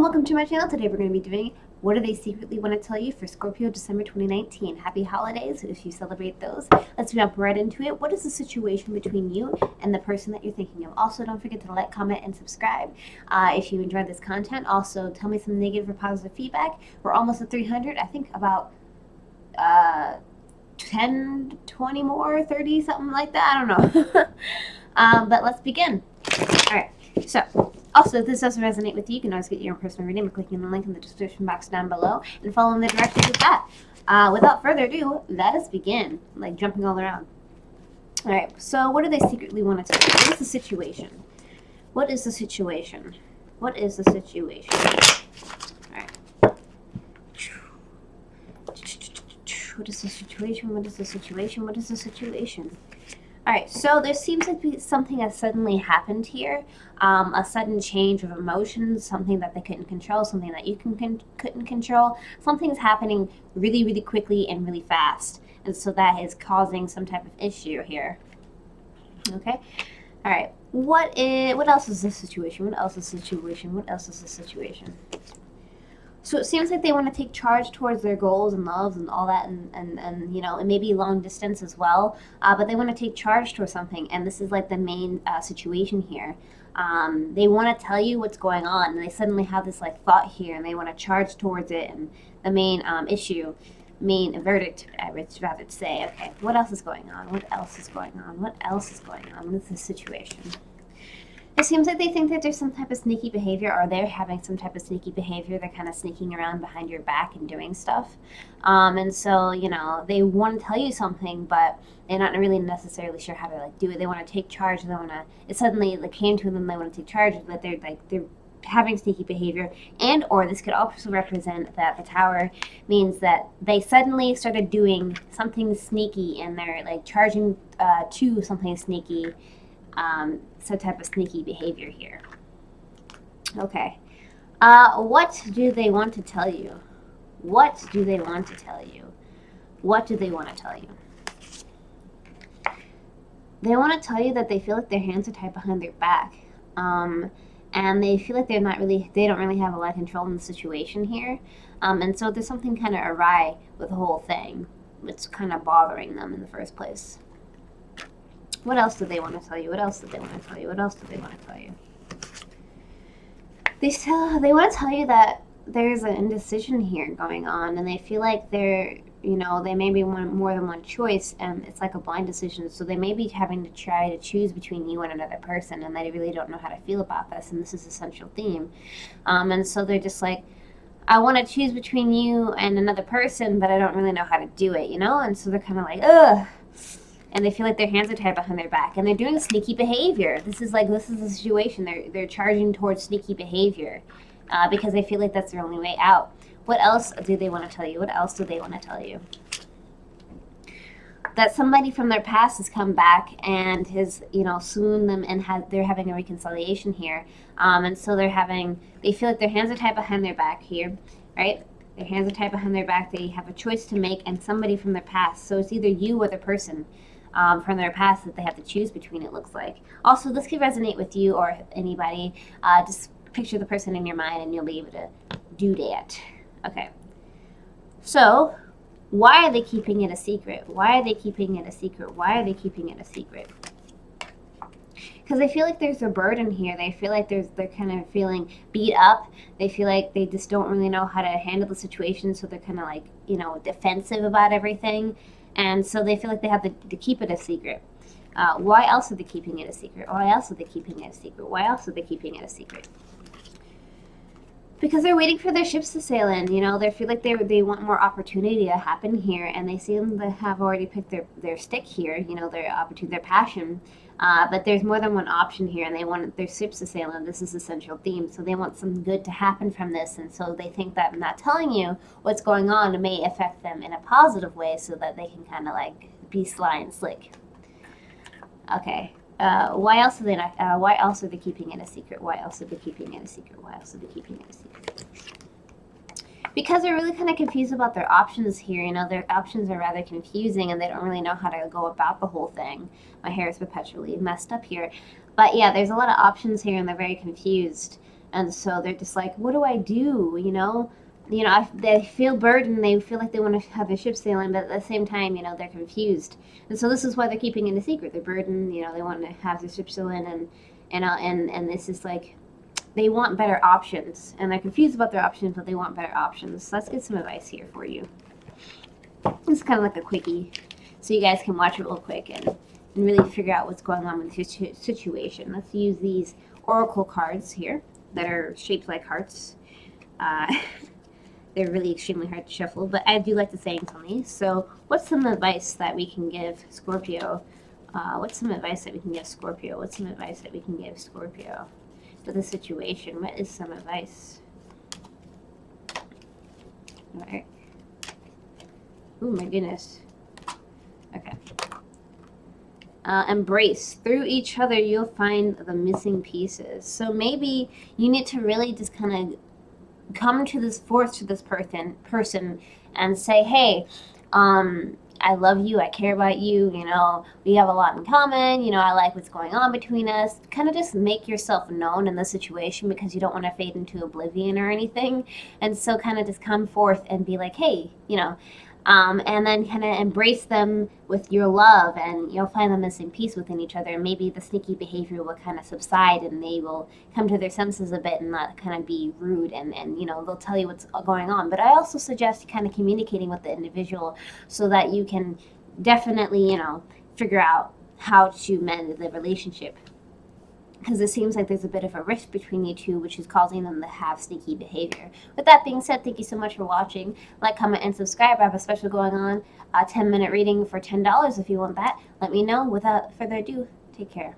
and welcome to my channel. Today we're going to be doing What Do They Secretly Want to Tell You for Scorpio, December 2019. Happy holidays if you celebrate those. Let's jump right into it. What is the situation between you and the person that you're thinking of? Also, don't forget to like, comment, and subscribe if you enjoyed this content. Also, tell me some negative or positive feedback. We're almost at 300. I think about 10, 20 more, 30, something like that. I don't know. But let's begin. All right. So, also, if this doesn't resonate with you, you can always get your own personal reading by clicking the link in the description box down below and following the directions of that. Without further ado, let us begin. Like jumping all around. All right. So, what do they secretly want to tell you? What is the situation? What is the situation? What is the situation? All right. What is the situation? What is the situation? What is the situation? All right, so there seems to be something has suddenly happened here, a sudden change of emotions, something that they couldn't control, something that you couldn't control. Something's happening really, really quickly and really fast, and so that is causing some type of issue here. Okay, all right. What else is the situation? What else is the situation? What else is the situation? So it seems like they want to take charge towards their goals and loves and all that, and you know, it may be long distance as well, but they want to take charge towards something, and this is like the main situation here. They want to tell you what's going on, and they suddenly have this like thought here, and they want to charge towards it, and the main main verdict, I would rather say. Okay, what else is going on? What else is going on? What else is going on with this situation? It seems like they think that there's some type of sneaky behavior, or they're having some type of sneaky behavior. They're kind of sneaking around behind your back and doing stuff. And so, you know, they want to tell you something, but they're not really necessarily sure how to like do it. They want to take charge. They want to. It suddenly like came to them. They want to take charge, but they're having sneaky behavior, and or this could also represent that the Tower means that they suddenly started doing something sneaky, and they're like charging to something sneaky. Some type of sneaky behavior here. Okay. What do they want to tell you? What do they want to tell you? What do they want to tell you? They want to tell you that they feel like their hands are tied behind their back. And they feel like they don't really have a lot of control in the situation here. And so there's something kind of awry with the whole thing. It's kind of bothering them in the first place. What else do they want to tell you? What else do they want to tell you? What else do they want to tell you? They want to tell you that there's an indecision here going on, and they feel like they may be more than one choice, and it's like a blind decision. So they may be having to try to choose between you and another person, and they really don't know how to feel about this. And this is a central theme. And so they're just like, I want to choose between you and another person, but I don't really know how to do it, you know? And so they're kind of like, ugh. And they feel like their hands are tied behind their back, and they're doing sneaky behavior. This is the situation. They're charging towards sneaky behavior because they feel like that's their only way out. What else do they want to tell you? What else do they want to tell you? That somebody from their past has come back and has, swooned them, and they're having a reconciliation here. And so they feel like their hands are tied behind their back here, right? Their hands are tied behind their back. They have a choice to make, and somebody from their past. So it's either you or the person from their past that they have to choose between, it looks like. Also, this could resonate with you or anybody. Just picture the person in your mind, and you'll be able to do that. Okay. So, why are they keeping it a secret? Why are they keeping it a secret? Why are they keeping it a secret? Because they feel like there's a burden here. They feel like they're kind of feeling beat up. They feel like they just don't really know how to handle the situation, so they're kind of like, defensive about everything. And so they feel like they have to keep it a secret. Why else are they keeping it a secret? Why else are they keeping it a secret? Why else are they keeping it a secret? Because they're waiting for their ships to sail in. They feel like they want more opportunity to happen here, and they seem to have already picked their stick here, their opportunity, their passion. But there's more than one option here, and they want their ships to sail in. This is a central theme, so they want some good to happen from this, and so they think that not telling you what's going on may affect them in a positive way, so that they can kind of like be sly and slick. Okay. Why else are they not? Why else are they keeping it a secret? Why else are they keeping it a secret? Why else are they keeping it a secret? Because they're really kind of confused about their options here. Their options are rather confusing, and they don't really know how to go about the whole thing. My hair is perpetually messed up here. But yeah, there's a lot of options here, and they're very confused. And so they're just like, what do I do? They feel burdened. They feel like they want to have their ship sailing, but at the same time, they're confused. And so this is why they're keeping it a secret. They're burdened. They want to have their ship sailing, and this is like, they want better options, and they're confused about their options, but they want better options. So let's get some advice here for you. It's kind of like a quickie, so you guys can watch it real quick and really figure out what's going on with your situation. Let's use these oracle cards here that are shaped like hearts. They're really extremely hard to shuffle, but I do like the sayings on these. So what's some advice that we can give Scorpio? What's some advice that we can give Scorpio? What's some advice that we can give Scorpio for the situation? What is some advice? All right. Oh my goodness. Okay. Embrace. Through each other, you'll find the missing pieces. So maybe you need to really just kind of come to this person and say, hey, I love you, I care about you, we have a lot in common, I like what's going on between us. Kind of just make yourself known in the situation, because you don't want to fade into oblivion or anything. And so kind of just come forth and be like, hey, and then kind of embrace them with your love, and you'll find the missing piece within each other. And maybe the sneaky behavior will kind of subside, and they will come to their senses a bit and not kind of be rude, and they'll tell you what's going on. But I also suggest kind of communicating with the individual so that you can definitely, figure out how to mend the relationship. Because it seems like there's a bit of a rift between you two, which is causing them to have sneaky behavior. With that being said, thank you so much for watching. Like, comment, and subscribe. I have a special going on, a 10-minute reading for $10 if you want that. Let me know. Without further ado, take care.